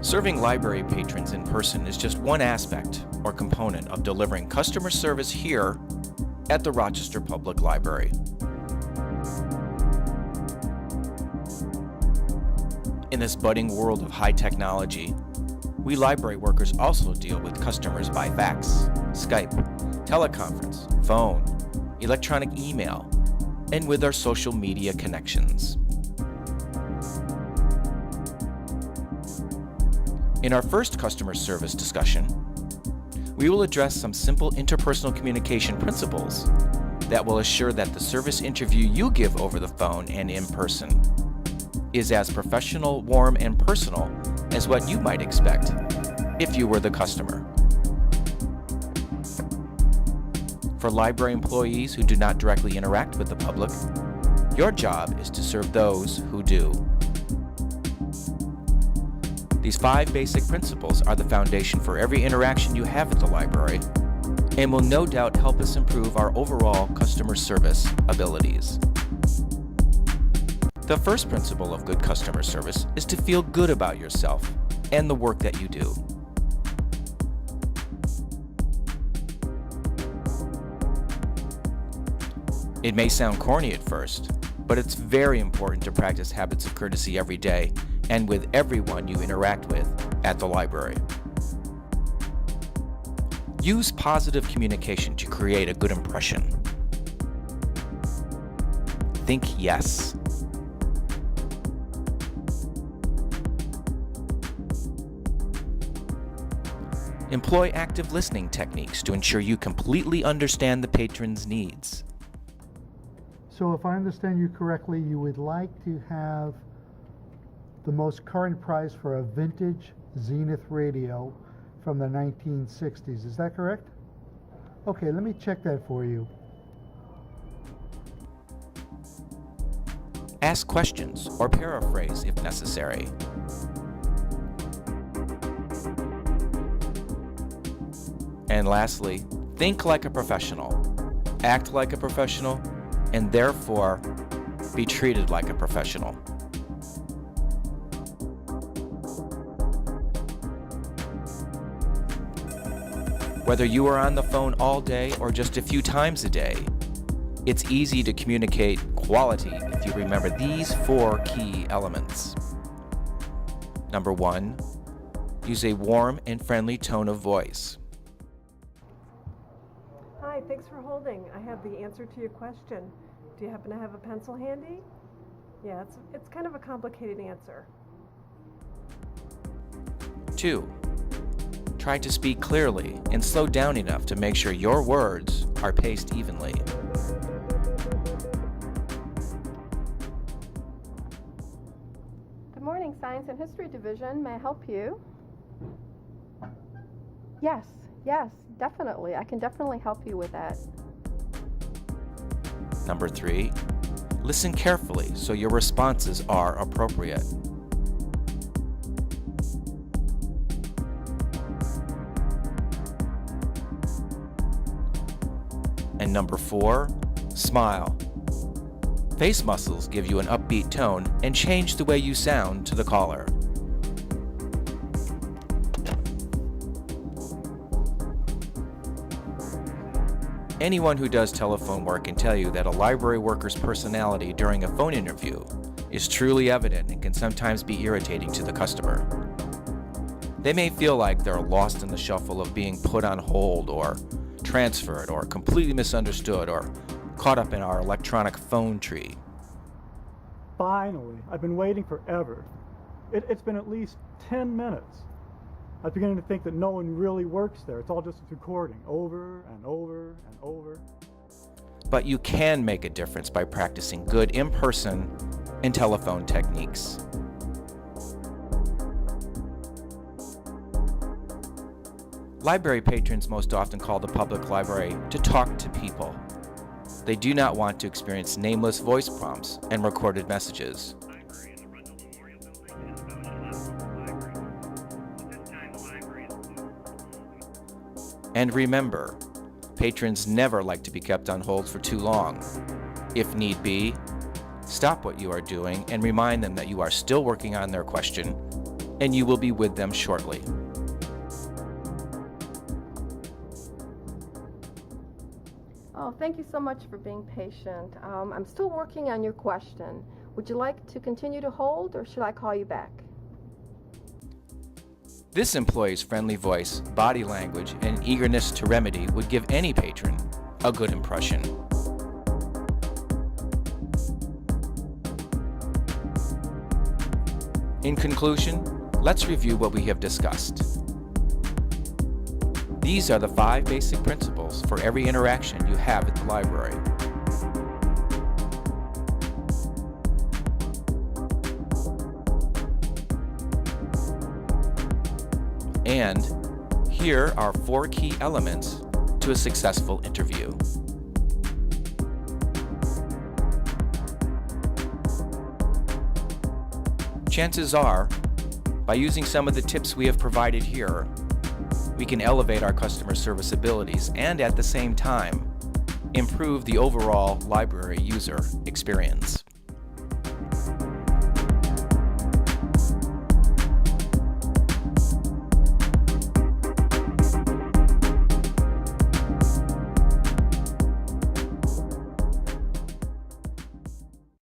Serving library patrons in person is just one aspect or component of delivering customer service here at the Rochester Public Library. In this budding world of high technology, we library workers also deal with customers by fax, Skype, teleconference, phone, electronic email, and with our social media connections. In our first customer service discussion, we will address some simple interpersonal communication principles that will assure that the service interview you give over the phone and in person is as professional, warm, and personal as what you might expect if you were the customer. For library employees who do not directly interact with the public, your job is to serve those who do. These 5 basic principles are the foundation for every interaction you have at the library and will no doubt help us improve our overall customer service abilities. The first principle of good customer service is to feel good about yourself and the work that you do. It may sound corny at first, but it's very important to practice habits of courtesy every day and with everyone you interact with at the library. Use positive communication to create a good impression. Think yes. Employ active listening techniques to ensure you completely understand the patron's needs. So if I understand you correctly, you would like to have the most current price for a vintage Zenith radio from the 1960s. Is that correct? Okay, let me check that for you. Ask questions or paraphrase if necessary. And lastly, think like a professional, act like a professional, and therefore be treated like a professional. Whether you are on the phone all day or just a few times a day, it's easy to communicate quality if you remember these 4 key elements. Number 1, use a warm and friendly tone of voice. Hi, thanks for holding. I have the answer to your question. Do you happen to have a pencil handy? Yeah, it's kind of a complicated answer. 2, try to speak clearly and slow down enough to make sure your words are paced evenly. Good morning, Science and History Division. May I help you? Yes, definitely. I can definitely help you with that. Number 3, listen carefully so your responses are appropriate. And number 4, smile. Face muscles give you an upbeat tone and change the way you sound to the caller. Anyone who does telephone work can tell you that a library worker's personality during a phone interview is truly evident and can sometimes be irritating to the customer. They may feel like they're lost in the shuffle of being put on hold or transferred or completely misunderstood or caught up in our electronic phone tree. Finally, I've been waiting forever. It's been at least 10 minutes. I was beginning to think that no one really works there. It's all just a recording, over and over and over. But you can make a difference by practicing good in-person and telephone techniques. Library patrons most often call the public library to talk to people. They do not want to experience nameless voice prompts and recorded messages. And remember, patrons never like to be kept on hold for too long. If need be, stop what you are doing and remind them that you are still working on their question and you will be with them shortly. Oh, thank you so much for being patient. I'm still working on your question. Would you like to continue to hold, or should I call you back? This employee's friendly voice, body language, and eagerness to remedy would give any patron a good impression. In conclusion, let's review what we have discussed. These are the 5 basic principles for every interaction you have at the library. And here are 4 key elements to a successful interview. Chances are, by using some of the tips we have provided here, we can elevate our customer service abilities and at the same time, improve the overall library user experience.